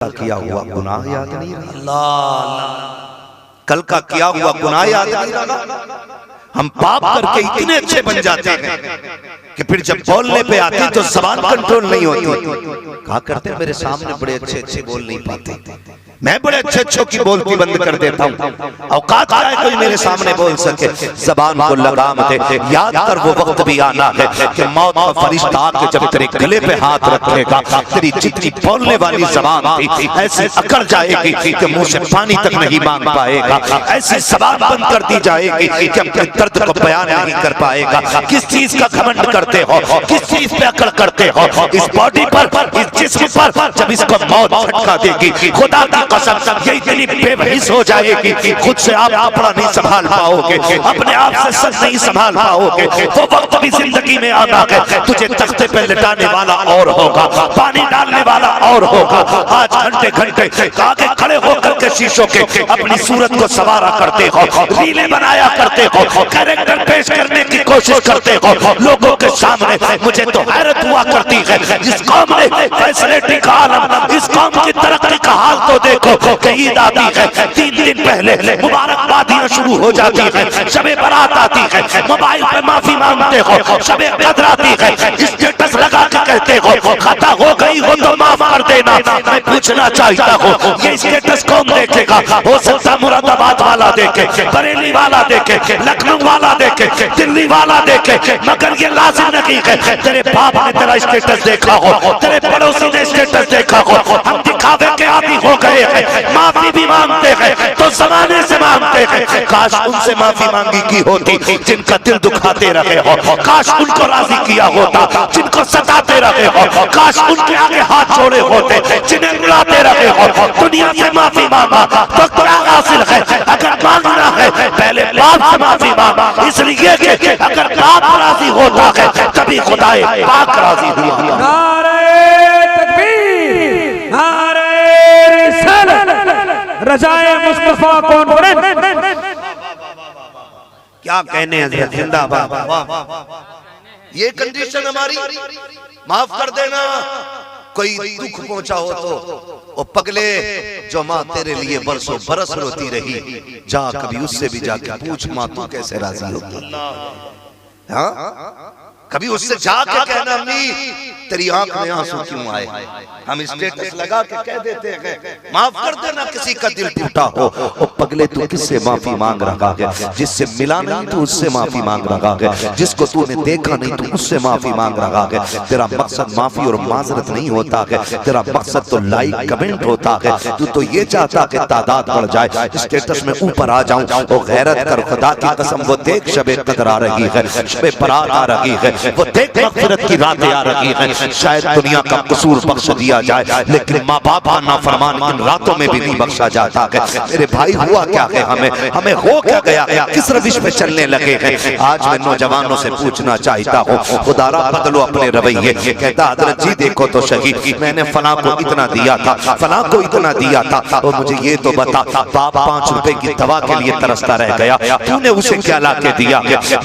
किया हुआ गुनाह याद नहीं रहा। अल्लाह, कल का किया हुआ गुनाह याद नहीं रहा। हम पाप करके इतने अच्छे बन जाते हैं कि फिर जब बोलने पे आती तो जबान कंट्रोल नहीं होती। कहा करते मेरे सामने बड़े अच्छे अच्छे बोल नहीं पाते, मैं बड़े अच्छे अच्छों की बोलती बंद कर देता हूँ। औकात क्या है कोई मेरे सामने बोल सके? जबान को लगाम दे, याद कर वो वक्त भी आना है कि मौत का फरिश्ता आके जब तेरे गले पे हाथ रखेगा, तेरी जितनी बोलने वाली जबान थी ऐसी अकड़ जाएगी कि मुंह से पानी तक नहीं मांग पाएगा। ऐसी जबान बंद कर दी जाएगी कि अपने दर्द को बयान नहीं कर पाएगा। किस चीज का घमंड करते हो, किस चीज पे अकड़ करते हो? इस बॉडी पर, इस जिस्म पर जब इसको मौत झटका देगी, खुदा की कसम ये इतनी बेबहिस हो जाएगी, खुद से आप कपड़ा नहीं संभाल पाओगे, अपने आप से सच नहीं संभाल पाओगे। वो वक्त भी जिंदगी में आना है, तुझे तख्ते पे लिटाने वाला और होगा, पानी डालने वाला और होगा। आज घंटे घंटे आगे खड़े होकर के शीशों के अपनी सूरत को सवारा करते हो, रीलें बनाया करते हो, कैरेक्टर पेश करने की कोशिश करते हो लोगों के सामने। मुझे तो हैरत हुआ करती है, जिस कौम ने फैसिलिटी का आलम, इस कौम की तरक्की का हाल तो देखो। ईद आती है 3 दिन पहले मुबारकबादियां शुरू हो जाती है, शबे बारात आती है, मोबाइल पे माफी मांगते हो, शबे कद्र आती है, स्टेटस लगा के कहते हो खता हो गई हो तो माफ कर देना। मैं पूछना चाहता हूँ ये स्टेटस कौन देखेगा? हो सकता मुरादाबाद वाला देखे, बरेली वाला देखे, लखनऊ वाला देखे, दिल्ली वाला देखे, मगर ये लाजिम नहीं है तेरे बाप ने तेरा स्टेटस देखा हो, तेरे पड़ोसी ने स्टेटस देखा हो। हम दिखावे के आदि हो गए हैं, माफी भी मांगते हैं तो जमाने से मांगते हैं। काश उनसे माफी मांगी की होती जिनका दिल दुखाते रहे हो, काश उनको राजी किया होता जिनको सताते रहे हो, काश उनके आगे हाथ जोड़े होते जिन्हें रुलाते रहे हो। दुनिया से माफी मांगा तो क्या हासिल है? अगर मांगना है पहले बाप से माफी मांगा, इसलिए कि अगर बाप राजी होता है तभी खुदाए पाक राजी हुआ। रजाए मुस्तफा कॉन्फ्रेंस। क्या कहने हजरत, जिंदाबाद। ये कंडीशन हमारी, माफ कर देना। कोई दुख पहुंचा हो तो ओ पगले जो माँ तेरे लिए बरसों बरस रोती रही, जा कभी उससे भी जाके पूछ माँ तू कैसे राजी होगी। हाँ, कभी उससे जाके कहना अम्मी तेरी आंख में आंसू क्यों आए। हम स्टेटस लगा के कह देते हैं माफ कर देना किसी का दिल टूटा हो। ओ पगले तू किससे माफी मांग रहा है? जिससे मिला नहीं तू उससे माफी मांग रहा है, जिसको तूने देखा नहीं तू उससे माफी मांग रहा है। तेरा मकसद माफी और माजरत नहीं होता है, तेरा मकसद तो लाइक कमेंट होता है। तू तो ये चाहता कि तादाद बढ़ जाए, स्टेटस में ऊपर आ जाऊं। ओ गैरत कर, खुदा की कसम वो देख शबे कदर आ रही है, शबे बरात आ रही है, वो देख मग़फ़िरत की रातें आ रही हैं। शायद दुनिया का कसूर बख्श दिया जाए, लेकिन माँ बाप का नाफरमान इन रातों में भी नहीं बख्शा जाता है। मेरे भाई हुआ क्या है? हमें हो क्या गया? किस रविश पे चलने लगे हैं? आज मैं नौजवानों से पूछना चाहता हूँ, खुदारा बदलो अपने रवैये। कहता हज़रत जी देखो तो सही, मैंने फलां को इतना दिया था, फलां को इतना दिया था, और मुझे ये तो बता बाप 5 रुपए की दवा के लिए तरसता रह गया, तूने उसे क्या ला के दिया?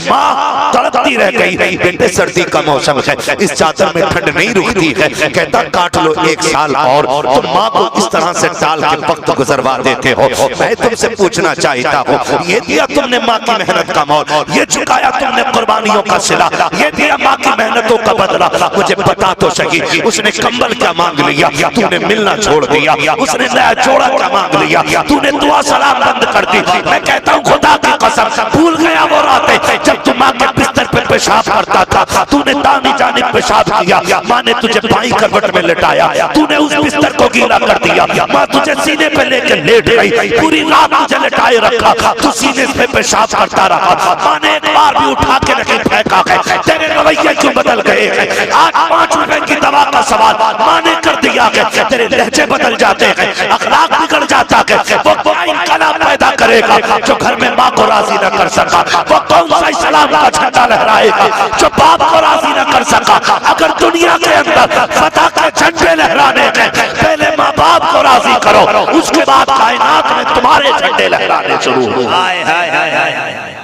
माँ तड़पती रह गई, बेटे सर्दी का मौसम है, इस चादर में ठंड नहीं रुकती है। कहता काट लो 1 साल और तुम माँ को इस तरह से टाल के वक्त गुजरवा देते हो। मैं तुमसे पूछना चाहता हूँ, ये दिया तुमने माँ की मेहनत का मोल, ये चुकाया तुमने कुर्बानियों का सिला, ये दिया माँ की मेहनतों का बदला। मुझे बता तो सही, उसने कंबल क्या मांग लिया? तूने मिलना छोड़ दिया। उसने नया जोड़ा क्या मांग लिया? तूने दुआ सलाम बंद कर दी। मैं कहता हूँ खुदा की कसम भूल गया वो रातें जब तुम माँ के बिस्तर पे पेशाब करता था, तूने दानी जानिब पेशाब किया, माँ ने तुझे बाईं करवट में लेटाया, तूने उस बिस्तर को गीला कर दिया, माँ तुझे सीने पे लेकर लेट गई, पूरी रात तुझे लेटाए रखा, तू सीने पे पेशाब करता रहा, माँ ने एक बार भी उठा के नहीं फेंका है। तेरे रवैये क्यों बदल गए हैं? आज 5 रुपए की दवा का सवाल माँ ने कर दिया है, तेरे लहजे बदल जाते हैं, अखलाक बिगड़ जाता है। वो कौन इनकलाब पैदा करेगा जो घर में माँ को राजी न कर सका? वो कौन सा इस्लाम का झंडा लहराएगा जो बाप को राजी न कर सका? अगर दुनिया के अंदर फतह के झंडे लहराने हैं, पहले माँ बाप को राजी करो, उसके बाद कायनात में तुम्हारे झंडे लहराने शुरू हो।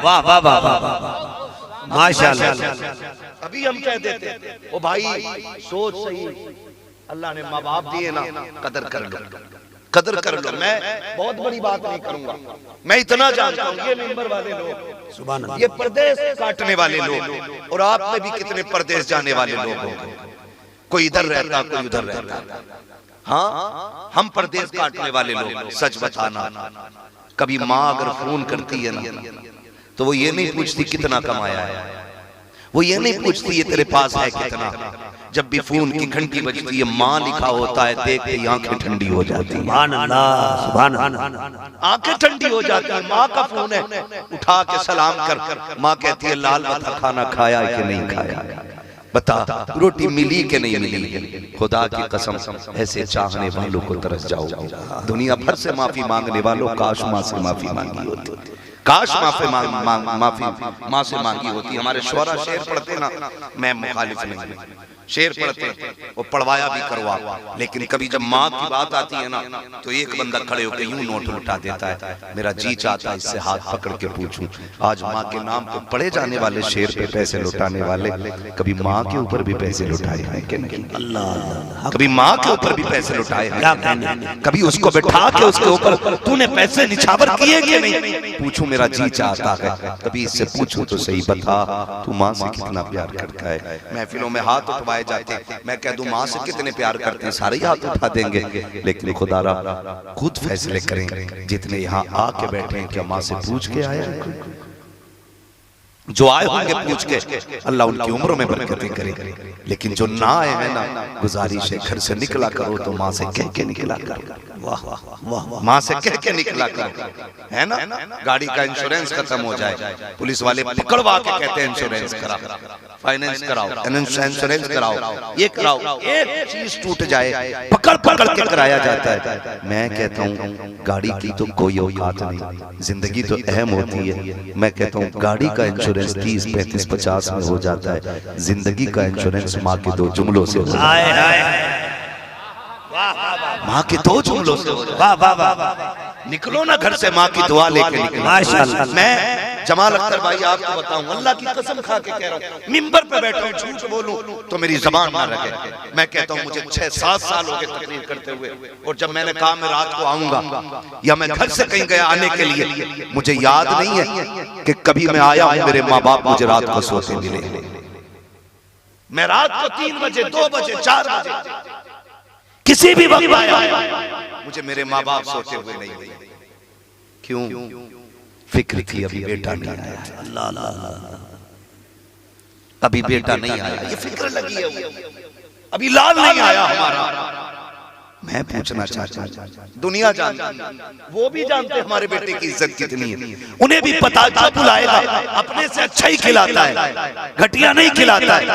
वाह वाह वाह वाह, माशाअल्लाह। अभी हम कह देते ओ भाई सोच सही, अल्लाह ने माँ बाप दिए ना, कदर कर लो, कदर कर लो। मैं बहुत बड़ी बात नहीं करूंगा, मैं इतना जानता हूँ ये मेंबर वाले लोग, सुभान अल्लाह, ये परदेश काटने वाले लोग, और आप में भी कितने परदेश जाने वाले लोग होंगे, कोई इधर रहता कोई उधर रहता। हाँ, हम परदेश काटने वाले लोग, सच बताना, कभी माँ अगर फोन करती है ना तो वो ये नहीं पूछती कितना कमाया है, वो ये नहीं पूछती ये तेरे पास है कितना। जब भी फोन की घंटी बजती है, माँ लिखा होता है, देख के आंखें ठंडी हो जाती है। सुभान अल्लाह, सुभान अल्लाह, आंखें ठंडी हो जाती है। माँ का फोन है, उठा के सलाम कर, माँ कहती है लाल बता खाना खाया कि नहीं खाया, बता रोटी मिली कि नहीं मिली। खुदा की कसम ऐसे चाहने वालों को तरस जाओ। दुनिया भर से माफी मांगने वालों, काश माँ से माफी मांगी होती, काश माफी माँ से मांगी होती। हमारे शोरा शेर पढ़ते ना, मैं मुखालिफ नहीं, शेर पढ़ते वो पढ़वाया भी करवा, लेकिन कभी जब माँ की बात आती है ना तो एक बंदा खड़े होकर यूं नोट लुटा देता है। मेरा जी चाहता है इससे हाथ पकड़ के पूछूं, आज माँ के नाम पे पढ़े जाने वाले शेर पे पैसे लुटाने वाले कभी माँ के ऊपर भी पैसे लुटाए हैं कि नहीं? अल्लाह, कभी माँ के ऊपर भी पैसे लुटाए हैं? कभी उसको बैठा के उसके ऊपर तूने पैसे निछावर किए कि नहीं? पूछूं, मेरा जी चाहता है कभी इससे पूछूं तो सही, बता तू माँ से कितना प्यार करता है। महफिलों में हाथ उठवाए जाते, मैं कह दूं माँ से कितने प्यार करते हैं, सारे हाथ उठा देंगे, लेकिन खुदारा खुद फैसले करें। जितने यहाँ आके बैठे हैं क्या माँ से पूछ के आए? जो आए होंगे पूछ के, अल्लाह उनकी उम्रों में बरकतें करे, लेकिन जो ना आए हैं ना, गुजारिश है घर से निकला करो तो माँ से कह के निकला करो। वाह वाह, माँ से कह के निकला करो, है ना। गाड़ी का इंश्योरेंस खत्म हो जाए, पुलिस वाले पकड़वा के कहते हैं इंश्योरेंस कराओ, फाइनेंस कराओ, इंश्योरेंस कराओ, ये कराओ, एक चीज टूट जाए पकड़ पकड़ के कराया जाता है। मैं कहता हूँ गाड़ी की तो कोई औकात नहीं, जिंदगी तो अहम होती है। मैं कहता हूँ गाड़ी का इंश्योरेंस 30, 35, 50 में हो जाता है, जिंदगी का इंश्योरेंस माँ के 2 जुमलों से हो जाता है। माँ के 2 जुमलों से हो जाता है। निकलो ना घर से माँ की दुआ लेके निकलो। माशाअल्लाह, मैं जमाल अख्तर भाई आपको बताऊं, अल्लाह की कसम खा के कह रहा हूं, मिंबर पे बैठा हूं, झूठ बोलूं तो मेरी जबान ना रखे। मैं कहता हूं मुझे 6-7 साल हो गए तकरीर करते हुए, और जब मैंने कहा मैं रात को आऊंगा या मैं घर से कहीं गया आने के लिए, मुझे याद नहीं है कि कभी मैं आया हूं मेरे माँ बाप मुझे रात को सोते मिले। मैं रात को 3 बजे, 2 बजे, 4 बजे किसी भी वक्त आया, मुझे मेरे माँ बाप सोते हुए नहीं मिले। क्यों? फिक्र थी अभी बेटा नहीं आया, अल्लाह अल्लाह, अभी बेटा नहीं आया, ये फिक्र लगी है, अभी लाल नहीं आया हमारा। मैं पूछना चाहता हूं, दुनिया जानती, वो भी जानते हमारे बेटे की इज्जत कितनी है, उन्हें भी पता जो बुलाएगा अपने से अच्छा ही खिलाता है, घटिया नहीं खिलाता है।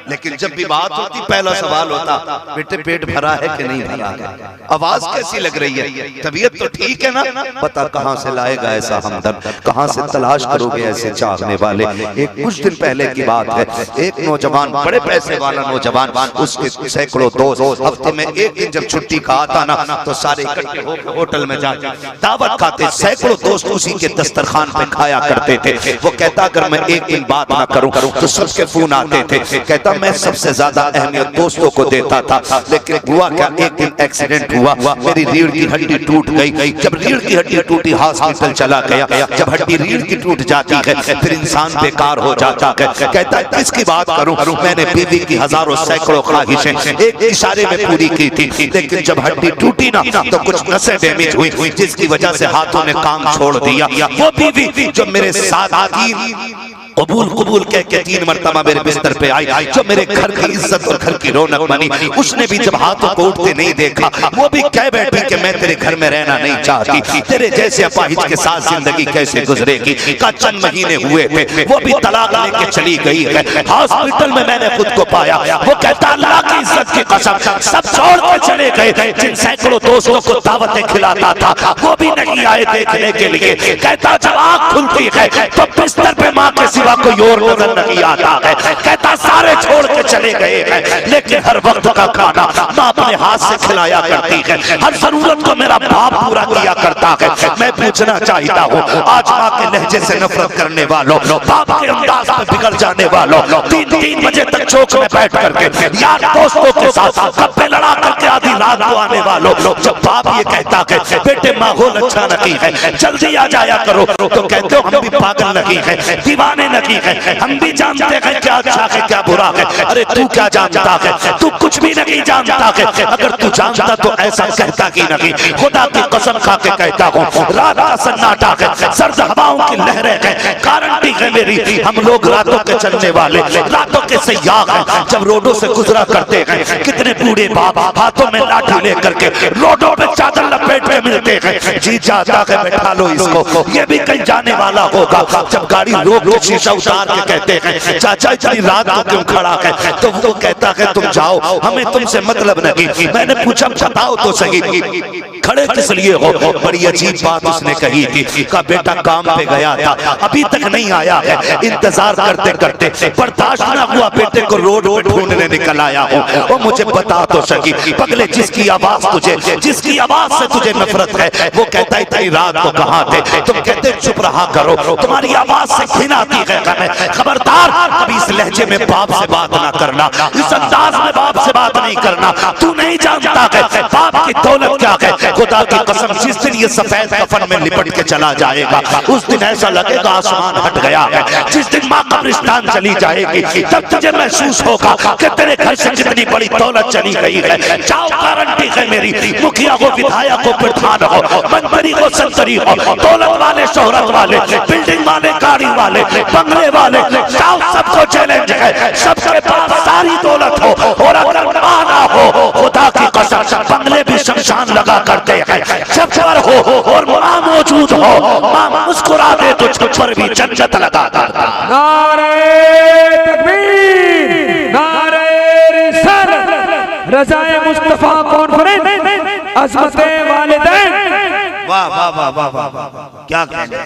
लेकिन जब भी बात होती पहला सवाल होता, बेटे पेट भरा है कि नहीं भरा है, आवाज कैसी लग रही है, तबीयत तो ठीक है ना, पता कहां से लाएगा ऐसा हमदर्द, कहां से तलाश करोगे ऐसे चाहने वाले। एक कुछ दिन पहले की बात है, एक नौजवान, बड़े पैसे वाला नौजवान, उसके सैकड़ों दोस्त, हफ्ते में एक दिन जब छुट्टी का आता ना तो सारे इकट्ठे होकर होटल में जाके दावत खाते, सैकड़ों दोस्त उसी के दस्तरखान पे खाया करते थे। वो कहता अगर मैं एक दिन बात ना करूं तो सबके फोन आते थे। कहता मैं सबसे ज्यादा अहमियत दोस्तों को देता था, लेकिन हुआ क्या, एक दिन एक्सीडेंट हुआ, मेरी रीढ़ की हड्डी टूट गई। जब रीढ़ की हड्डी टूटी हॉस्पिटल चला गया, जब हड्डी रीढ़ की टूट जाती है फिर इंसान बेकार हो जाता है। कहता किसकी बात करूं, मैंने बीवी की हजारों सैकड़ों ख्वाहिशें एक इशारे में पूरी की थी, लेकिन जब हड्डी टूटी ना तो कुछ नसें डैमेज हुई, जिसकी वजह से हाथों ने काम छोड़ दिया। वो बीवी जो मेरे साथ आती कबूल कह के 3 मरतबा मेरे बिस्तर पे आई, जो मेरे घर की इज्जत और घर की रौनक बनी, उसने भी जब हाथों को उठते नहीं देखा, वो भी कह बैठी कि मैं तेरे घर में रहना नहीं चाहती, तेरे जैसे अपाहिज के साथ जिंदगी कैसे गुजरेगी। का चंद महीने हुए थे, वो भी तलाक लेके चली गई है। हॉस्पिटल में मैंने खुद को पाया, वो कहता अल्लाह की इज्जत की कसम सब छोड़ के चले गए, जिन सैकड़ों दोस्तों को दावतें खिलाता था वो भी नहीं आए देखने के लिए। कहता जब आँख खुलती है तो बिस्तर पे माँ के सिवा सिवा कोई और नजर नहीं आता है। कहता सारे छोड़ के चले गए हैं, लेकिन हर वक्त का खाना माँ अपने हाथ से खिलाया करती है, हर जरूरत को मेरा बाप पूरा किया करता है। मैं पूछना चाहता हूँ, आज माँ के लहजे से नफरत करने वालों, बाप के अंदाज में बिगड़ जाने वालों, 3-3 बजे तक चौक में बैठ करके यार दोस्तों के साथ गप्पे लड़ा करके आधी रात को आने वालों, जब बाप ये कहता है बेटे माहौल अच्छा नहीं है, जल्दी आ जाया करो, तो कहते हो हम भी पागल नहीं है, दीवाने नहीं है, हम भी जानते हैं क्या अच्छा है क्या बुरा है। अरे तू क्या जानता है, तू कुछ भी नहीं जानता है। अगर तू जानता तो ऐसा कहता ही नहीं। खुदा की कसम खा के कहता हूँ, रात का सन्नाटा है, सर्द हवाओं की लहरें हैं, गारंटी है मेरी, हम लोग रातों के चलने वाले, रातों के सयाह हैं। जब रोडों से गुजरा करते हैं, कितने बूढ़े बाप हाथों में लाठी लेकर के रोडों पे चादर लपेट के मिलते हैं। जी चाहता है बैठा लो इसको, ये भी कहीं जाने वाला होगा। जब गाड़ी रोक के शीशा उतार के कहते हैं चाचा इतनी रात को क्यों खड़ा है, तो वो कहता है तुम जाओ, हमें तुमसे मतलब नहीं। मैंने पूछा बताओ तो सही, खड़े किस लिए हो? बड़ी अजीब बात उसने कही थी, का बेटा काम पे गया था, अभी तक नहीं आया है, इंतजार करते करते बर्दाश्त ना हुआ, बेटे को रोड पे ढूंढने निकल आया हूँ। वो मुझे बता तो सही, पगले जिसकी आवाज तुझे, जिसकी आवाज से तुझे नफरत है, वो कहता है इतनी रात को कहाँ थे? तुम कहते चुप रहा करो, तुम्हारी आवाज से घिन आती है। खबरदार कभी इस लहजे में बाप से बात ना करना, इस अंदाज में बाप से बात नहीं करना। तू नहीं जानता है बाप की दौलत क्या है। खुदा की कसम जिस दिन ये सफेद कफन में लिपट के चला जाएगा, उस दिन ऐसा लगेगा आसमान हट गया है। जिस दिन माँ कब्रिस्तान चली जाएगी, तब तुझे महसूस होगा कि तेरे घर से कितनी बड़ी दौलत चली गई है। जाओ, गारंटी है मेरी, मुखिया हो, विधायक हो, प्रधान हो, मंत्री हो, संतरी हो, दौलत वाले, शोहरत वाले, बिल्डिंग वाले, गाड़ी वाले, बंगले वाले, जाओ, सबको चैलेंज है, सबके पास सारी दौलत हो, और अगर माना हो, खुदा की कसम बंगले भी शमशान लगा करते हैं। जब पर हो और माँ मौजूद हो, माँ मुस्कुरा दे तो तुझ पर भी जन्नत लगा करता। नारे तकबीर, नारे रिसालत, रज़ाए मुस्तफा कॉन्फ्रेंस, अज़मते वालिदैन। वाह वाह वाह वाह वाह वाह, क्या कहना।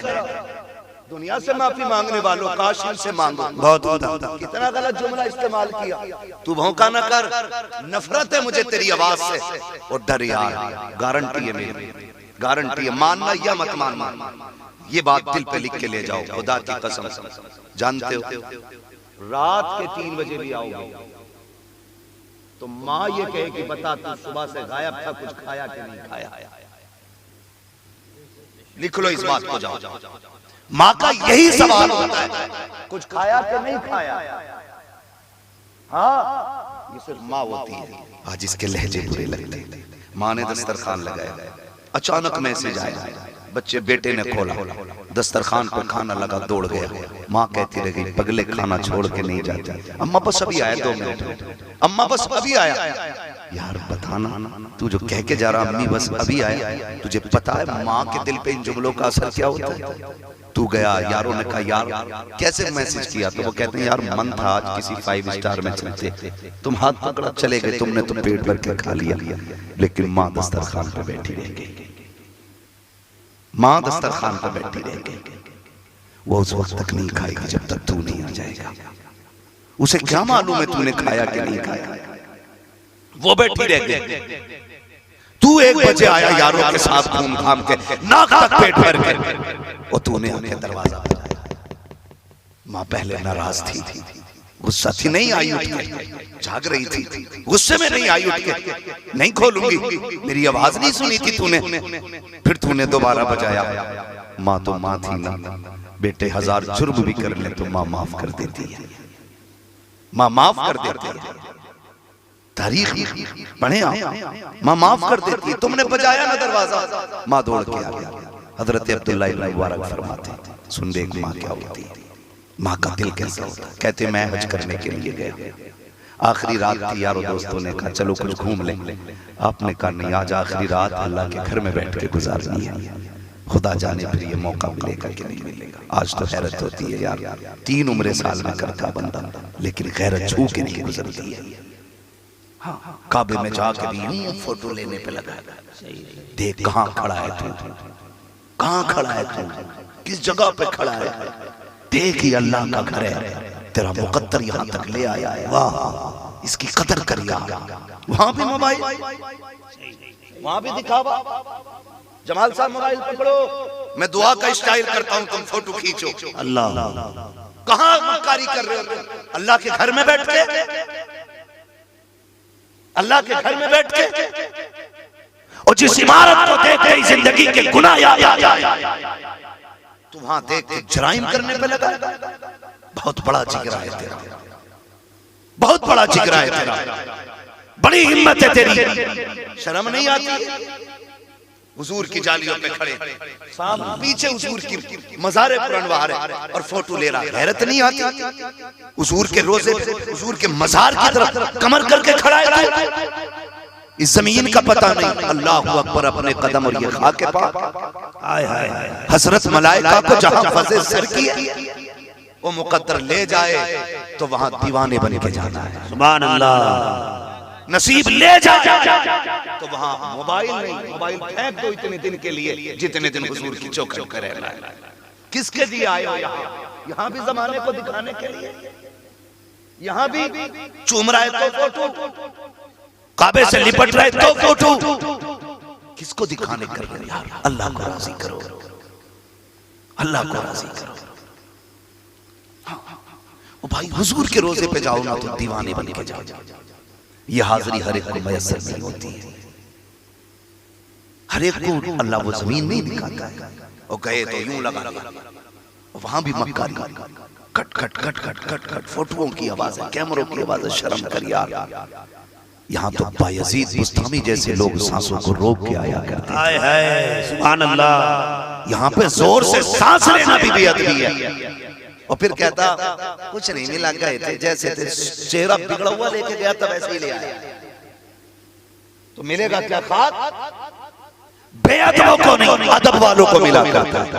दुनिया से माफी मांगने वालों काशी से मांगो। बहुत कितना गलत जुमला इस्तेमाल किया। तू भौंका ना कर, नफरत है मुझे तेरी आवाज से, और डर यार, गारंटी है मेरी, गारंटी है, मानना या मत मानना, ये बात दिल पे लिख के ले जाओ। खुदा की कसम, जानते हो रात के 3 बजे भी आओगे तो माँ ये कहे कि बता तू सुबह से गायब था, कुछ खाया कि नहीं खाया? लिख लो इस बात को, जाओ। माँ का यही सवाल होता है, कुछ खाया कि नहीं खाया? हाँ, ये सिर्फ माँ होती है। आज इसके लहजे बुरे लगते हैं। माँ ने दस्तरखान लगाया, अचानक मैसेज आया, बच्चे बेटे ने खोला, दस्तरखान पर खाना लगा, दौड़ गया। माँ कहती रही पगले खाना छोड़ के नहीं जाते। अम्मा बस अभी आया, 2 मिनट, अम्मा बस अभी आया। यार बताना, तू जो कह के जा रहा अम्मी बस अभी आया, तुझे पता है माँ के दिल पे इन जुमलों का असर क्या होता है? तू गया, यारों ने कहा यार कैसे मैसेज किया, तो वो कहते हैं यार मन था आज किसी 5 स्टार में चलते, तुम हाथ पकड़ा चले गए, तुमने तो पेट भर के खा लिया, लेकिन माँ दस्तरखान पे बैठी रह गई। माँ दस्तरखान पे बैठी रह गई। वो उस वक्त तक नहीं खाएगी जब तक तू नहीं आ जाएगा। उसे क्या मालूम है तूने खाया कि नहीं खाया, वो बैठी रह गई। तू 1 बजे आया यारों के साथ घूम घाम के, नाक तक पेट भर के, और तूने आके दरवाजा बजाया। माँ पहले नाराज थी, गुस्सा थी, नहीं आई उठ के, जाग रही थी, गुस्से में नहीं आई उठ के, नहीं खोलूंगी, मेरी आवाज नहीं सुनी थी तूने, फिर तूने दोबारा बजाया। माँ तो माँ थी ना, बेटे 1000 जुर्म भी कर ले तो माँ माफ कर देती है, माँ माफ कर देती है। तारीख पढ़े आप, माँ माफ कर देती है। तुमने बजाया ना दरवाजा, माँ दौड़ के आ गया। हजरत अब्दुल्लाह इब्न मुबारक फरमाते, सुन देख माँ क्या होती है, माँ का दिल कैसा होता है। कहते मैं हज करने के लिए गया, आखिरी रात थी, यारों दोस्तों ने कहा चलो कुछ घूम लें। आपने कहा नहीं, आज आखिरी रात अल्लाह के घर में बैठ के गुजारनी है, खुदा जाने फिर ये मौका मिलेगा कि नहीं मिलेगा। आज तो हैरत होती है यार, 3 उम्रें साल में करता बंदा, लेकिन गैरत छू के नहीं गुजरती है। काबे में जाके भी फोटो लेने पे लगा, देख कहाँ खड़ा है तू, कहाँ खड़ा है तू, किस जगह पे खड़ा है, देख ये अल्लाह का घर है, तेरा मुकद्दर यहाँ तक ले आया है, वाह इसकी कदर करिया। वहां भी मोबाइल, वहां भी दिखावा। जमाल साहब मोबाइल पकड़ो, मैं दुआ का स्टाइल करता हूं, तुम फोटो खींचो। अल्लाह कहां मक्कारी कर रहे हो? अल्लाह के घर में बैठ के, अल्लाह के घर में बैठ के। और जिस इमारत को देख के जिंदगी के गुनाह याद आ जाए, तू वहां देख के जराइम करने पे लगा। बहुत बड़ा जिगरा है तेरा, बहुत बड़ा जिगरा है तेरा, बड़ी हिम्मत है तेरी। शर्म नहीं आती? हुजूर की जालियों पे खड़े, पीछे हुजूर की मज़ारे पुरनवार है और फोटो ले रहा है। गैरत नहीं आती? हुजूर के रोजे पे, हुजूर के मज़ार की तरफ कमर करके खड़ा है। इस जमीन का पता नहीं। अल्लाह अकबर, अपने कदम और ये खाके पाक। हाय हाय हजरत मलाइका को जहां फज़े सर की वो मुकद्दर ले जाए तो वहां दीवाने बन के जाना है। सुभान अल्लाह। नसीब ले जा तो वहां मोबाइल नहीं, मोबाइल फेंक दो इतने दिन के लिए जितने दिन हुजूर की चौखट करे। किसके लिए आए हो यहाँ? यहाँ भी जमाने को दिखाने के लिए, यहाँ भी चूम रहा है तो फोटो, काबे से लिपट रहे तो फोटो, किसको दिखाने कर रहे यार? अल्लाह को राजी करो, अल्लाह को राजी करो। ओ भाई, हुजूर के रोजे पे जाओ ना तो दीवाने बन के जाओ। ये हाजिरी हर एक को मयसर नहीं होती है, हर एक को अल्लाह वो जमीन नहीं दिखाता है। और गए तो यूं लगा लिया, वहां भी मक्कारी, cut cut cut cut cut cut, फोटोओं की आवाज है, कैमरों की आवाज है। शर्म कर यार। यहाँ तो बायजीद बुस्तामी जैसे लोग सांसों को रोक के आया करते। हाय हाय सुभान अल्लाह। यहाँ पे जोर से सांस लेना भी बेअदबी है। और फिर कहता कुछ नहीं मिला, गए थे जैसे थे, चेहरा बिगड़ा हुआ लेके गया था वैसे ही ले आया। तो मिलेगा क्या खाक? बेअदबों को नहीं, अदब वालों को मिला करता है।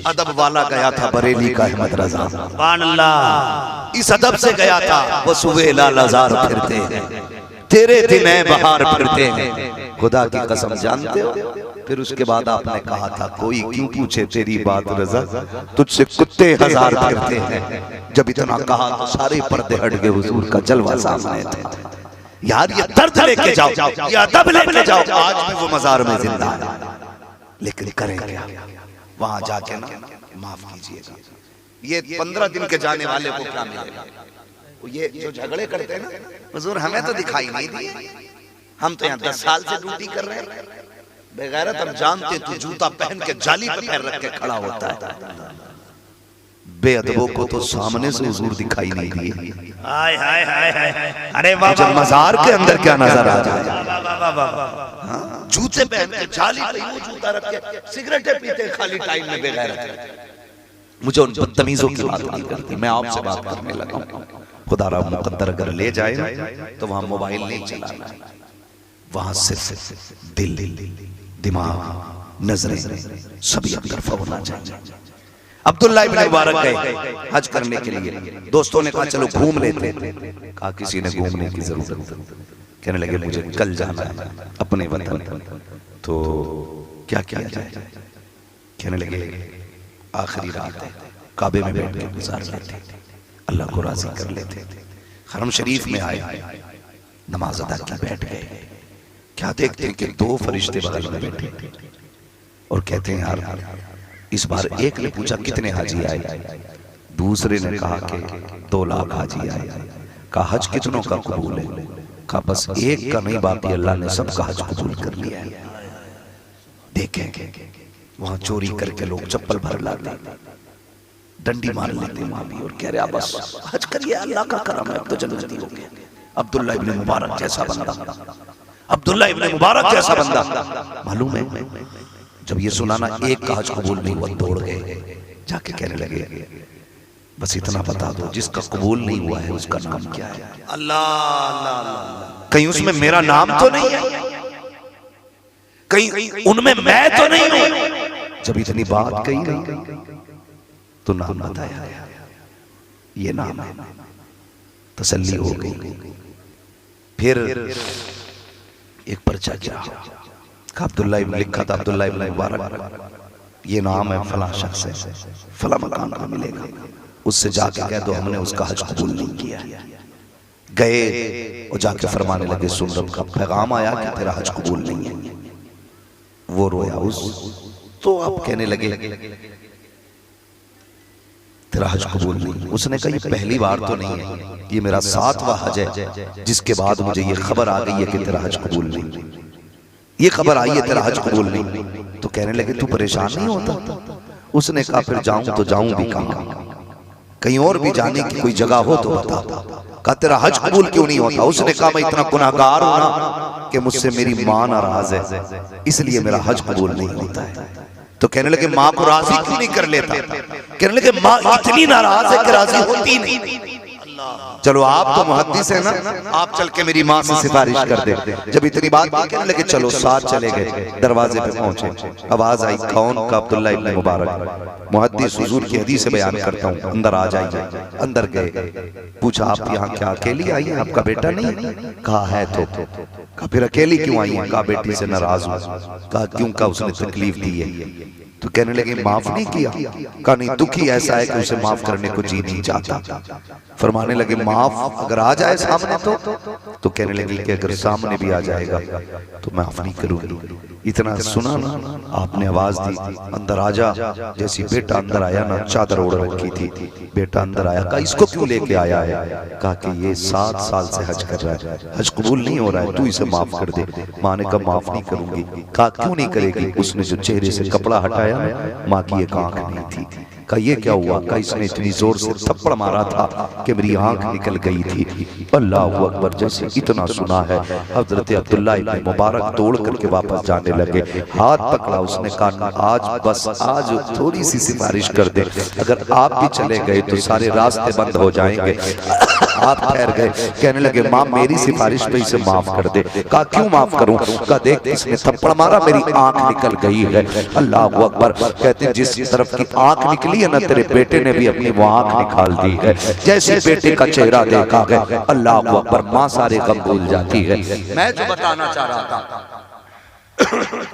अदब वाला गया था बरेली का अहमद रजा, सुभान अल्लाह। इस अदब से गया था। वो सुबह लालाजार फिरते हैं, तेरे दिन बहार फिरते हैं। खुदा की कसम जानते हो? फिर उसके बाद आपने कहा था कोई क्यों पूछे तेरी बात रजा, तुझसे कुत्ते हजार फिरते हैं। जब इतना कहा तो सारे पर्दे हट गए, हुजूर का जलवा सामने था। यार ये दर्द लेके जाओ, ये अदब लेके जाओ। आज भी वो मजार में जिंदा है, लेकिन करें क्या? वहां जाके ना, माफ कीजिएगा, ये 15 दिन के जाने वाले को क्या मिलेगा? ये जो झगड़े करते हैं ना, हुजूर हमें तो दिखाई नहीं दिए, हम तो यहाँ 10 साल से ड्यूटी कर रहे हैं। बेगैरत, हम जानते तू जूता पहन के जाली पे पैर रख के खड़ा होता है। बेअदबों को तो सामने से हुजूर दिखाई नहीं दिए। हाय हाय हाय हाय। अरे वाह, जब मजार के अंदर क्या नजर आ जाए? जूते पहन के जाली पे यूं जूता रख के सिगरेटें पीते खाली टाइम में। बेगैरत। मुझे उन बदतमीजों की बात नहीं करती, मैं आपसे बात करने लगा हूं। खुदा रा मुकद्दर अगर ले जाए तो वहां मोबाइल नहीं चलाना, वहां सिर्फ दिल, दिमाग, नजरें सभी एक तरफा होना चाहिए। अब्दुल्ला इब्न मुबारक गए हज करने के लिए। दोस्तों ने कहा चलो घूम लेते। कहा किसी ने घूमने की जरूरत नहीं। कहने लगे मुझे कल जाना है अपने वतन, तो क्या किया जाए? कहने लगे आखिरी रात है, काबे में बैठ के गुजार लेते, अल्लाह को राजी कर लेते। हरम शरीफ में आए, नमाज अदा की, बैठ गए। क्या देखते कि 2 फरिश्ते बगल में बैठे और कहते हैं यार इस बार एक ने पूछा कितने हाजी आए, दूसरे ने कहा कि 2 लाख हाजी आए। कहा हज कितनों का कबूल है? कहा बस एक का नहीं, बाकी अल्लाह ने सबका हज कबूल कर लिया है। देखें वहां चोरी करके लोग चप्पल भर लाते, डंडी मार लेते वहां भी, और कह रहे बस हज करिए, अल्लाह का करम है, अब तो जन्नती हो गया। अब्दुल्ला इब्न मुबारक जैसा बंदा, अब्दुल्ला इब्न मुबारक जैसा बंदा, मालूम है जब ये सुना ना एक का हज कबूल नहीं हुआ, दौड़ गए, जाके कहने लगे बस इतना बता दो जिसका कबूल नहीं हुआ है उसका नाम क्या है? अल्लाह अल्लाह अल्लाह, कहीं उसमें मेरा नाम तो नहीं है, कहीं उनमें मैं तो नहीं हूं। जब इतनी बात कही ना तो नाम बताया, ये नाम है। तसल्ली हो गई। फिर एक पर्चा गिरा, अब्दुल्ला इब्न लिखा था, अब्दुल्ला इब्न मुबारक ये नाम है फला शख्स है, फला मकान का मिलेगा, उससे जाके कह दो हमने उसका हज कबूल नहीं किया। गए और जाके फरमाने लगे सुन रब का पैगाम आया कि तेरा हज कबूल नहीं है। वो रोया उस तो अब कहने लगे तेरा हज कबूल नहीं। उसने कहा ये पहली बार तो नहीं है, ये मेरा 7वां हज है जिसके बाद मुझे ये खबर आ गई है कि तेरा हज कबूल नहीं, ये खबर आई है तेरा हज कबूल नहीं। तो कहने लगे तू परेशान नहीं होता? उसने कहा फिर जाऊं तो जाऊं भी कहां, कहीं और भी जाने की कोई जगह हो तो बता। कहा तेरा हज कबूल क्यों नहीं होता? उसने कहा मैं इतना गुनाहगार हूं ना कि मुझसे मेरी मां नाराज है, इसलिए मेरा हज कबूल नहीं होता है। तो कहने लगे मां को राजी क्यों नहीं कर लेता? कहने लगे मां इतनी नाराज है कि राजी होती नहीं। चलो आप तो मुहद्दिस है ना, आप चल के मेरी माँ से सिफारिश कर दे। जब इतनी बात कहने लगे चलो, साथ चले गए, दरवाजे पे पहुंचे, आवाज आई कौन? का अब्दुल्ला इब्न मुबारक। मुहद्दिस हुजूर की हदीस से बयान करता हूँ, अंदर आ जाइए। अंदर गए, पूछा आप यहाँ क्या अकेली आई हैं, आपका बेटा नहीं? कहा है। तो कहा फिर अकेली क्यों आई है? कहा बेटी से नाराज हूँ। कहा क्यों? का उसने तकलीफ दी है। तो कहने लगे माफ नहीं किया? कहा नहीं, दुखी ऐसा है कि उसे माफ करने को जी नहीं चाहता। फरमाने लगे माफ अगर आ जाए सामने तो कहने लगे कि अगर सामने भी आ जाएगा तो माफ नहीं करूंगी। इतना सुना ना, आपने आवाज दी अंदर आ जा। जैसी बेटा अंदर आया ना, चादर ओढ़ रखी थी, बेटा अंदर आया। कहा इसको क्यों लेके आया है? कहा कि ये 7 साल से हज कर रहा है, हज कबूल नहीं हो रहा है, तू इसे माफ कर दे। माँ ने कहा माफ नहीं करूंगी। कहा क्यों नहीं करेगी? उसने जो चेहरे से कपड़ा हटाया, माँ की एक आंख नहीं थी। कहा ये क्या हुआ? कहा इसने इतनी जोर से थप्पड़ मारा था कि मेरी आंख निकल गई थी। अल्लाह अकबर। जैसे इतना सुना है, हजरत अब्दुल्ला इब्न मुबारक दौड़ करके वापस जाने लगे, हाथ पकड़ा। उसने कहा आज बस आज थोड़ी सी सिफारिश कर दे, अगर आप भी चले गए तो सारे रास्ते बंद हो जाएंगे। आप ठहर गए। कहने लगे माँ मेरी सिफारिश पे इसे माफ कर दे। कहा क्यों माफ करूं? कहा देख इसने थप्पड़ मारा, मेरी आंख निकल गई है। अल्लाह अकबर। कहते जिस तरफ की आंख निकली है ना, तेरे बेटे ने भी अपनी वो आंख निकाल दी है। जैसे बेटे का चेहरा देखा है, अल्लाह अकबर, माँ सारे गम भूल जाती है। मैं जो बताना चाह रहा था,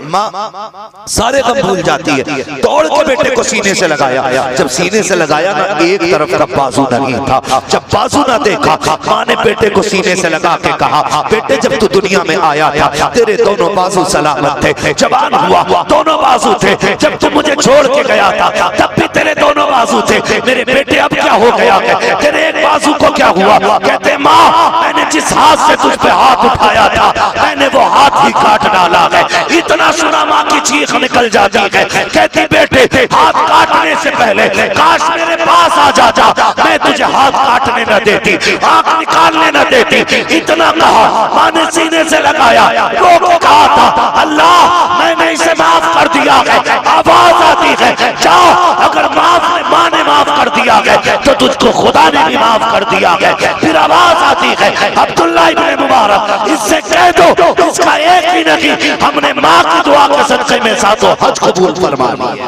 माँ सारे गम भूल जाती है। दौड़ के बेटे को सीने से लगाया। जब सीने से लगाया ना, एक तरफ का बाजू नहीं था। जब बाजू ना देखा, माँ ने बेटे को सीने से लगा के कहा बेटे जब तू दुनिया में आया था तेरे दोनों बाजू सलामत थे, जवान हुआ दोनों बाजू थे। जब तू मुझे छोड़ के गया था तब भी तेरे दोनों बाजू थे। मेरे बेटे अब क्या हो गया है? तेरे एक बाजू को क्या हुआ? कहते माँ मैंने जिस हाथ से तुझ पे हाथ उठाया था, मैंने वो हाथ ही काट डाला है। इतना सुना माँ की चीख निकल जाती है। कहती बेटे हाथ काटने से पहले काश मेरे पास आ जाता, मैं तुझे हाथ काटने न देती, आंख निकालने न देती। इतना कहा, माँ ने सीने से लगाया, रो के कहा था अल्लाह मैंने इसे माफ कर दिया है। आवाज आती है जाओ, अगर माँ ने माफ कर दिया है तो तुझको खुदा ने भी माफ कर दिया है। फिर आवाज आती है अब्दुल्ला इब्न मुबारक इससे कह दो इसका एक ही नहीं, हमने माँ की दुआ के सदक़े में साथों हज कबूल फरमा लिया।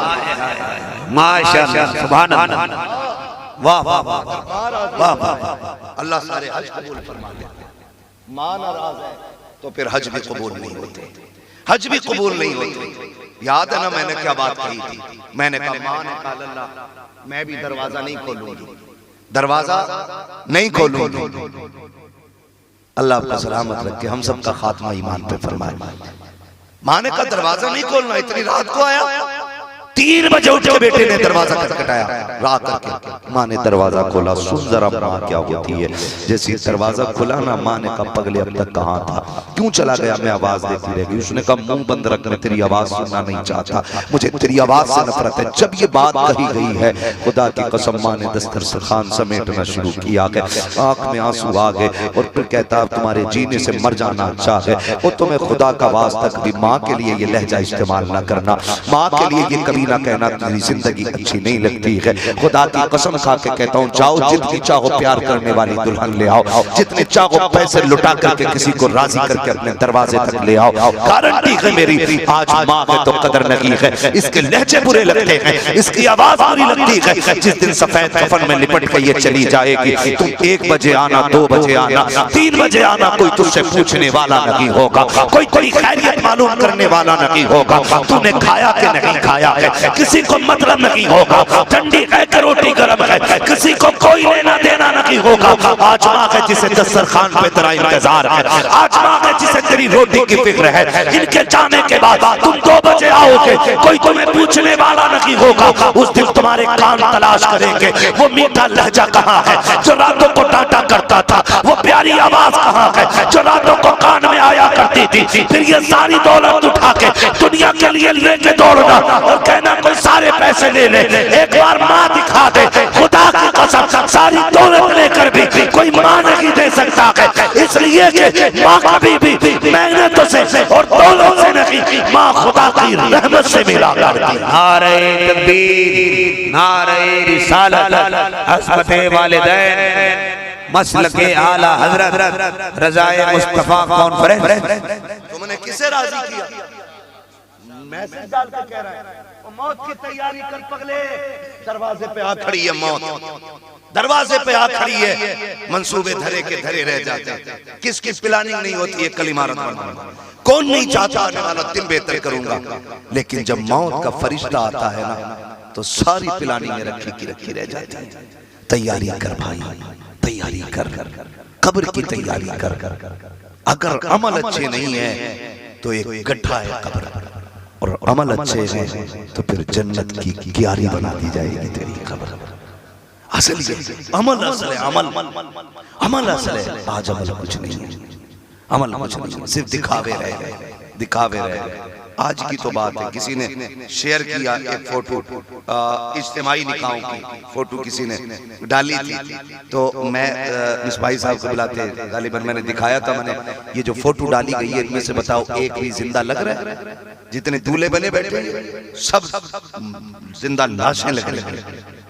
माशाअल्लाह, सुभान अल्लाह, वाह वाह वाह वाह। अल्लाह सारे हज कबूल फरमा ले। माँ नाराज है तो फिर हज भी कबूल नहीं होते, हज भी कबूल नहीं होते। याद है ना मैंने क्या बात कही थी? मैंने कहा माँ ने कहा अल्लाह मैं भी दरवाजा नहीं खोलूंगी, दरवाजा नहीं खोलूंगी। अल्लाह आपको सलामत रखे, हम सबका खात्मा ईमान पे फरमाए। माँ ने कहा दरवाजा नहीं खोलना, इतनी रात को आया। 3 बजे उठ के बेटे ने दरवाजा खटखटाया, रात करके माँ ने दरवाजा खोला। सुन जरा माँ क्या होती है। जैसे दरवाजा खुला ना, माँ ने कहा पगले अब तक कहाँ था, क्यों चला गया? मैं आवाज देती रह गई। उसने कहा मुंह बंद रख, मैं तेरी आवाज सुनना नहीं चाहता, मुझे तेरी आवाज से नफरत है। जब ये बात कही गई है, खुदा की कसम माँ ने दस्तरखान समेटना शुरू किया है। आंख में आंसू आ गए और फिर कहता तुम्हारे जीने से मर जाना अच्छा है। वो तुम्हें खुदा का वास्ता कभी माँ के लिए ये लहजा इस्तेमाल ना करना, माँ के लिए ये कभी ना कहना तेरी जिंदगी अच्छी नहीं लगती है। खुदा की कसम खा के कहता हूँ जाओ, जितनी चाहो प्यार करने वाली दुल्हन ले आओ, जितने चाहो पैसे लुटा करके किसी को राजी करके अपने दरवाजे तक ले आओ। गारंटी है मेरी, आज माँ है तो कदर नहीं है। इसके लहजे बुरे लगते हैं, इसकी आवाज बुरी लगती है। जिस दिन सफेद कफन में लिपट के ये चली जाएगी, तुम 1 बजे आना, 2 बजे आना, 3 बजे आना, कोई तुझसे पूछने वाला नहीं होगा, कोई कोई खैरियत मालूम करने वाला नहीं होगा। तूने खाया कि नहीं खाया है, है, किसी को मतलब नहीं होगा, ठंडी है कि रोटी गर्म है, किसी को कोई लेना देना नहीं होगा। आज माँ है जिसे दस्तरखान पे तेरा इंतजार है, आज माँ है जिसे तेरी रोटी की फिक्र है। इनके जाने के बाद तुम 2 बजे आओगे, कोई तुम्हें पूछने वाला नहीं होगा। उस दिन तुम्हारे कान तलाश करेंगे, वो मीठा लहजा कहाँ है जो रातों को डांटा करता था, वो प्यारी आवाज कहाँ है जो रातों को कान में आया करती थी। फिर ये सारी दौलत उठा के दुनिया के लिए लेके दौड़ना और कहना कोई सारे पैसे ले ले। एक बार माँ दिखा दे, खुदा की कसम सारी दौलत लेकर भी कोई माँ नहीं दे सकता है, इसलिए कि माँ कभी भी मेहनत से और दौलत से नहीं, माँ खुदा की रहमत से मिला करती। नारे तकबीर, नारे रिसालत, अज़मते वालिदैन, मसलके आला हजरत रज़ाए मुस्तफा कॉन्फ्रेंस। तुमने किसे राजी किया? मैसेज डाल के कह रहा है मौत की तैयारी कर पगले, दरवाजे पे आ खड़ी है मौत, दरवाजे पे आ खड़ी है। मंसूबे धरे के धरे रह जाते हैं, किसकी प्लानिंग नहीं होती है कलिमा रखना। कौन नहीं चाहता आने वाला दिन बेहतर करूंगा, लेकिन जब मौत का फरिश्ता आता है ना तो सारी प्लानिंग रखी की रखी रह जाती है। तैयारी कर भाई, तैयारी कर, कब्र की तैयारी कर। अगर अमल अच्छे नहीं है तो एक गड्ढा है कब्र, और अमल अच्छे हैं तो फिर जन्नत की क्यारी बना दी जाएगी तेरी कब्र। असल ये अमल असल है, अमल असल है। आज अमल कुछ नहीं है, अमल कुछ नहीं है, सिर्फ दिखावे रह गए, दिखावे रह गए। आज की तो बात है, किसी ने शेयर किया एक फोटो, इज्तिमाई निकाहों की फोटो किसी ने डाली थी, तो मैं मिसबाही साहब को बुलाते गालिबन मैंने दिखाया था, मैंने ये जो फोटो डाली गई है इनमें से बताओ एक भी जिंदा लग रहा है? जितने दूल्हे बने बैठे सब जिंदा लाशें लग रही हैं,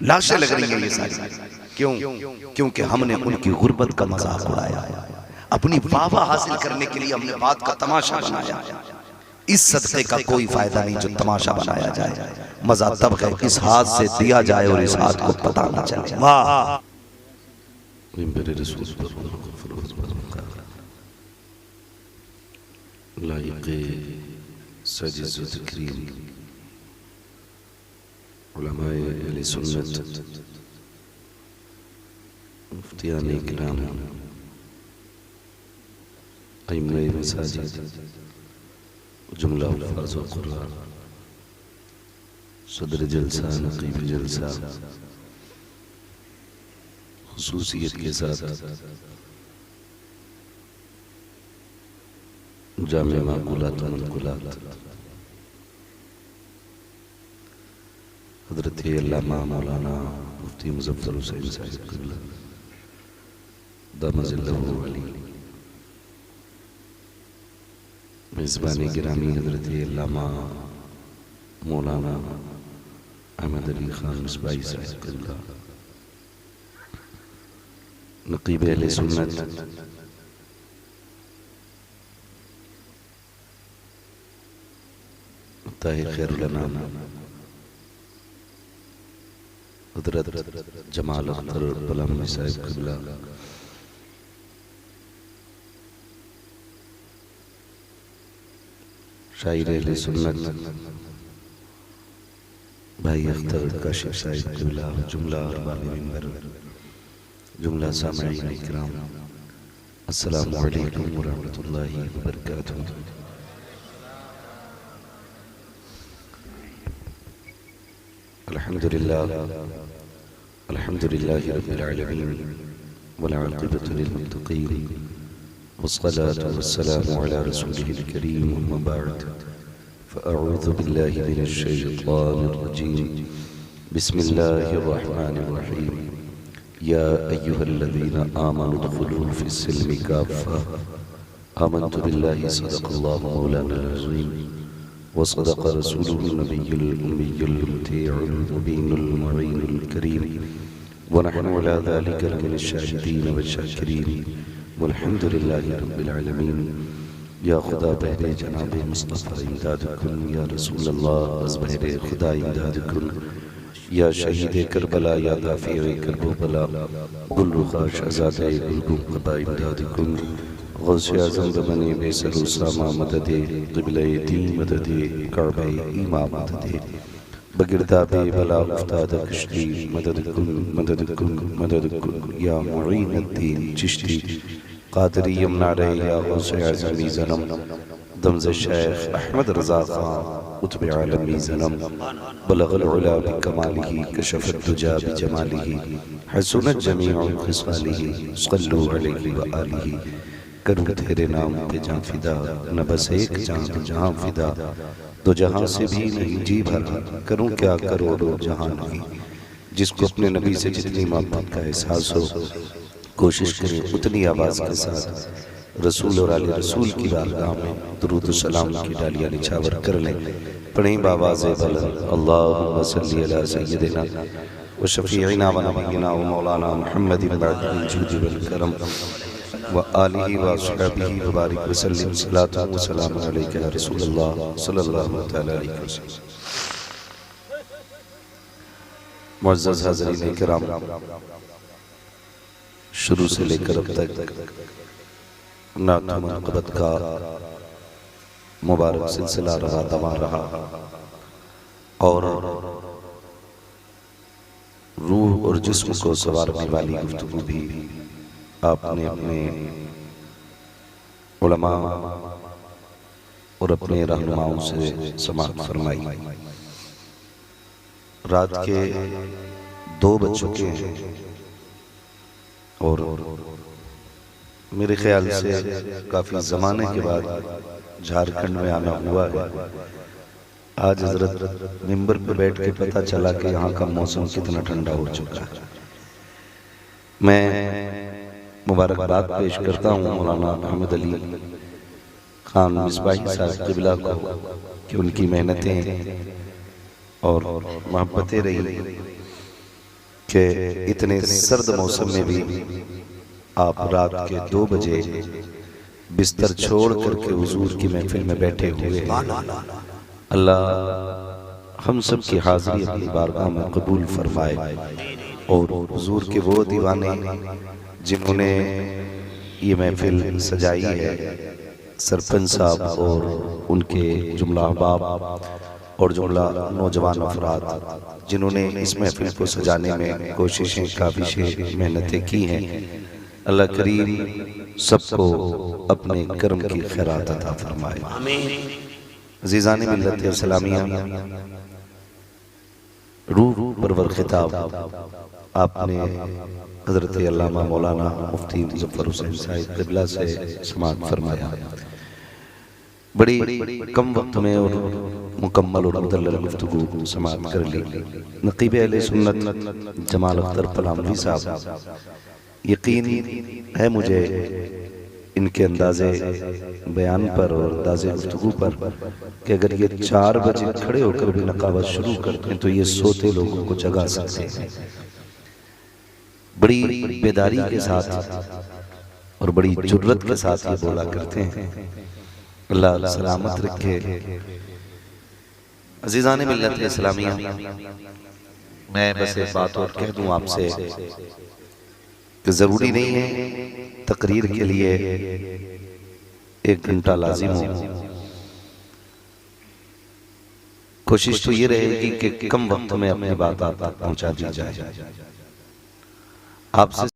लाशें लग रही हैं ये सारी। क्यों? क्योंकि हमने उनकी गुर्बत का मजाक उड़ाया, अपनी वाहवाही हासिल करने के लिए हमने बात का तमाशा बनाया। इस सदक़े का कोई फायदा नहीं जो तमाशा बनाया जाए, मजा तब है इस हाथ से दिया जाए और इस हाथ को पता न चले। वाह उलमाए अहले सुन्नत, मुफ्तियाने किराम, इमाम मसाजिद, जुमला अल्फाज़ व कुरान, सदर जलसा, नक़ीब जलसा, खुसूसियत के साथ जामे माक़ूलात व मनक़ूलात, हज़रत अल्लामा मौलाना मुफ्ती मुज़फ़्फ़र हुसैन साहिब क़िबला दामज़िल्लहु अली, मेज़बानी गिरामी हज़रत अल्लामा मौलाना अहमद अली ख़ान मिसबाही साहिब क़िबला, नक़ीब अहले सुन्नत, ताहिर खैरुल अनाम हज़रत जमाल अख्तर बलम साहिब क़िबला, शायर अहले सुन्नत भाई अख्तर काशिफ साहिब क़िबला, जुमला अरबाब मिंबर, जुमला सामईन इकराम, अस्सलामु अलैकुम व रहमतुल्लाहि व बरकातुहू। अल्हम्दुलिल्लाह, अल्हम्दुलिल्लाहि रब्बिल आलमीन, वल आक़िबतु लिल मुत्तक़ीन, वस्सलातु वस्सलामु अला रसूलिहिल करीम, अम्मा बअद, फ़अऊज़ु बिल्लाहि मिनश शैतानिर रजीम, बिस्मिल्लाहिर रहमानिर रहीम, या अय्युहल्लज़ीना आमनु उदख़ुलू फ़िस्सिल्मि काफ़्फ़ा, आमन्तु बिल्लाहि सदक़ल्लाहु मौलानाल अज़ीम, वसदक़ रसूलुहुन नबियुल उम्मियुल मुतीउल मुबीनुल मुईनुल करीम, वनहनु अला ज़ालिका लमिनश शाहिदीन वश्शाकिरीन, वल्हम्दुलिल्लाहि रब्बिल आलमीन। या खुदा बहरे जनाब मुस्तफ़ा इमदाद कुन, या रसूल अल्लाह अज़ बहरे खुदा इमदाद कुन, या शहीद करबला, या दाफ़िए करबला, गुलरुख़ा शहज़ादे गुलगुम क़बा इमदाद कुन, गौसे आज़म बने बेसर उसामा मददे, क़िबले दीन मददे, काबे ईमा मददे, बगिरदा बे बला उस्ताद कश्ती मदद कुल या मुईनुद्दीन चिश्ती कादरी यमुना रे या गौसे आज़मी ज़नम दमज़ शेख अहमद रज़ा खां उतबे आलमी ज़नम बलगल उला बिकमालिही कशफत दुजा बिजमालिही हसनत जमीउ खिसालिही सल्लु अलैहि व आलिही। करूँ तेरे नाम पे जान फिदा न बस एक जान जहाँ फिदा दो जहाँ से भी नहीं जी भरा करूँ क्या करोड़ों जहान की। जिसको अपने नबी से जितनी मोहब्बत का एहसास हो कोशिश करें उतनी आवाज़ के साथ रसूल और आले रसूल की बारगाह में दुरूद सलाम की डालियाँ निछावर कर लें। पढ़ें बावाज़ बुलंद अल्लाहुम्मा सल्ली अला सय्यिदिना व शफ़ीइना व नबीना व मौलाना मुहम्मदिन बअदिल जूदि वल करम व आलिहि व अस्हाबिहि व बारिक व सल्लिम सलातु व सलाम अलैका या रसूलल्लाह सल्लल्लाहु तआला अलैहि वसल्लम। मुअज़्ज़ज़ हाज़रीन किराम, शुरू से लेकर अब तक नात मनक़बत का मुबारक सिलसिला रहा दवा रहा और रूह और जिस्म को संवारने वाली गुफ्तगू भी आपने अपने उलमा और अपने रहनुमाओं से समाअत फरमाई। रात के 2 बज चुके हैं और मेरे ख्याल से काफ़ी ज़माने के बाद झारखंड में आना हुआ है। आज हजरत मिंबर पे बैठ के पता चला कि यहाँ का मौसम कितना ठंडा हो चुका है। मैं मुबारकबाद पेश करता हूँ मौलाना अहमद अली खान मिसबाही साहब क़िबला को कि उनकी मेहनतें और मोहब्बतें रही कि इतने सर्द मौसम में भी आप रात के 2 बजे बिस्तर छोड़ करके हुजूर की महफिल में बैठे हुए हैं। अल्लाह हम सब की हाज़िरी अपनी बारगाह में कबूल फरमाए और हुजूर के वो दीवाने जिन्होंने ये महफिल सजाई है, सरपंच साहब और उनके जुमला अहबाब और जुमला नौजवान अफराद जिन्होंने इस महफिल को सजाने में कोशिशें काबिशें मेहनतें की हैं, अल्लाह करीम सबको अपने कर्म की खैरात अता फरमाए। अज़ीज़ान मिल्लत इस्लामिया, रूह परवर खिताब आपने हज़रत अल्लामा मौलाना मुफ्ती मुज़फ़्फ़र हुसैन साहिब क़िबला से समाअत फरमाया। बड़ी कम वक्त में और मुकम्मल और मुदल्लल गुफ्तगू समाअत कर ली। नक़ीब अहले सुन्नत जमाल अख्तर पलामवी साहब, यकीन है मुझे इनके अंदाज़े बयान पर और अंदाज़े गुफ्तगू पर कि अगर ये 4 बजे खड़े होकर भी नकाबत शुरू करते हैं तो ये सोते लोगों को जगा सकते हैं। बड़ी बेदारी के साथ और बड़ी जुर्रत के साथ ये बोला करते हैं। अल्लाह सलामत रखे। अज़ीज़ान मिल्लत इस्लामिया, मैं बस एक बात और कह दूं आपसे कि ज़रूरी नहीं है तकरीर के लिए 1 घंटा लाजिम हो। कोशिश तो ये रहेगी कि कम वक्त में अपनी बात आप तक पहुंचा दी जाए। आपसे